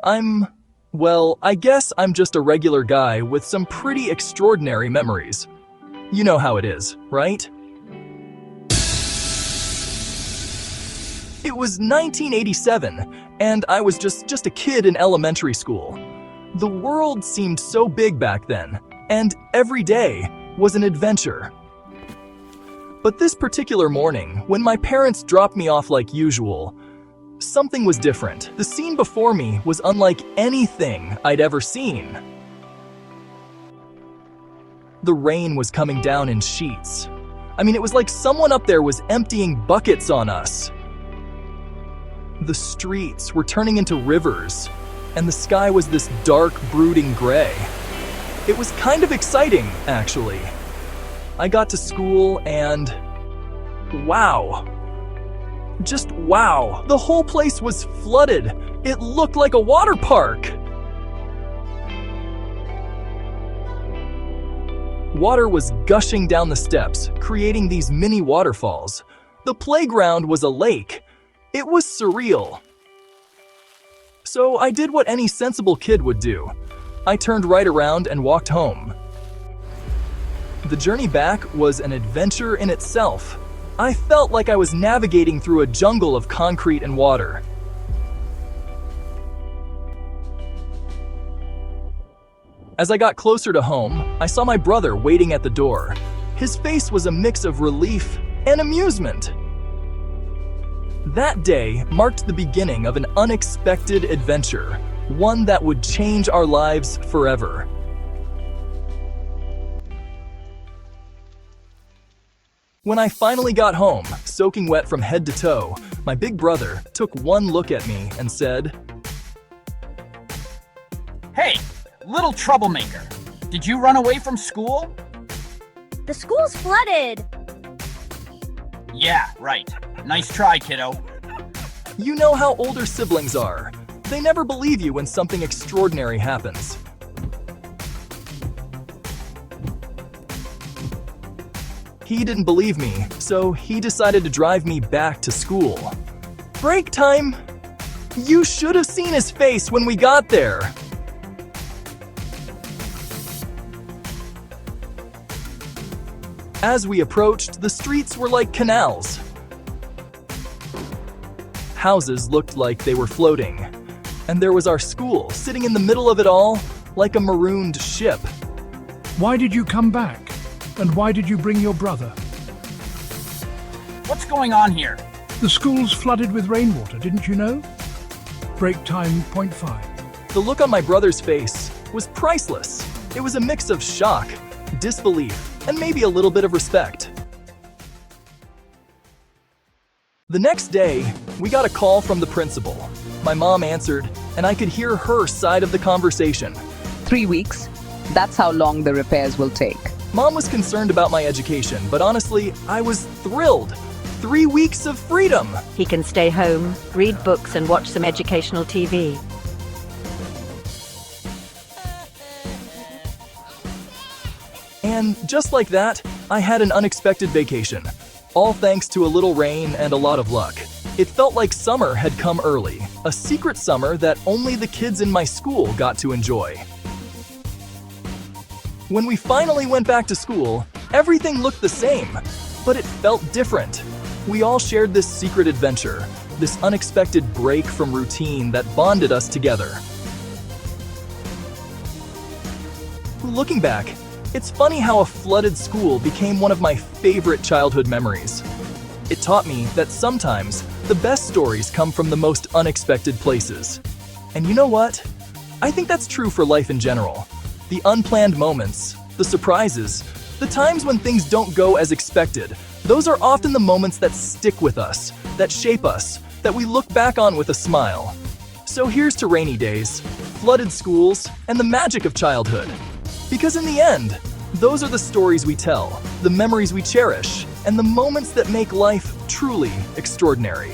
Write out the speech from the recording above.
Well, I guess I'm just a regular guy with some pretty extraordinary memories. You know how it is, right? It was 1987, and I was just a kid in elementary school. The world seemed so big back then, and every day was an adventure. But this particular morning, when my parents dropped me off like usual, something was different. The scene before me was unlike anything I'd ever seen. The rain was coming down in sheets. It was like someone up there was emptying buckets on us. The streets were turning into rivers, and the sky was this dark, brooding gray. It was kind of exciting, actually. I got to school and wow. Just wow. The whole place was flooded. It looked like a water park. Water was gushing down the steps, creating these mini waterfalls. The playground was a lake. It was surreal. So I did what any sensible kid would do. I turned right around and walked home. The journey back was an adventure in itself. I felt like I was navigating through a jungle of concrete and water. As I got closer to home, I saw my brother waiting at the door. His face was a mix of relief and amusement. That day marked the beginning of an unexpected adventure, one that would change our lives forever. When I finally got home, soaking wet from head to toe, my big brother took one look at me and said, "Hey, little troublemaker, did you run away from school?" The school's flooded. Yeah, right. Nice try, kiddo. You know how older siblings are. They never believe you when something extraordinary happens. He didn't believe me, so he decided to drive me back to school. Break time! You should have seen his face when we got there. As we approached, the streets were like canals. Houses looked like they were floating, and there was our school sitting in the middle of it all like a marooned ship. Why did you come back? And why did you bring your brother? What's going on here? The school's flooded with rainwater, didn't you know? Break time, point 5. The look on my brother's face was priceless. It was a mix of shock, disbelief, and maybe a little bit of respect. The next day, we got a call from the principal. My mom answered, and I could hear her side of the conversation. 3 weeks. That's how long the repairs will take. Mom was concerned about my education, but honestly, I was thrilled. 3 weeks of freedom. He can stay home, read books, and watch some educational TV. And just like that, I had an unexpected vacation. All thanks to a little rain and a lot of luck. It felt like summer had come early, a secret summer that only the kids in my school got to enjoy. When we finally went back to school, everything looked the same, but it felt different. We all shared this secret adventure, this unexpected break from routine that bonded us together. Looking back, it's funny how a flooded school became one of my favorite childhood memories. It taught me that sometimes the best stories come from the most unexpected places. And you know what? I think that's true for life in general. The unplanned moments, the surprises, the times when things don't go as expected, those are often the moments that stick with us, that shape us, that we look back on with a smile. So here's to rainy days, flooded schools, and the magic of childhood. Because in the end, those are the stories we tell, the memories we cherish, and the moments that make life truly extraordinary.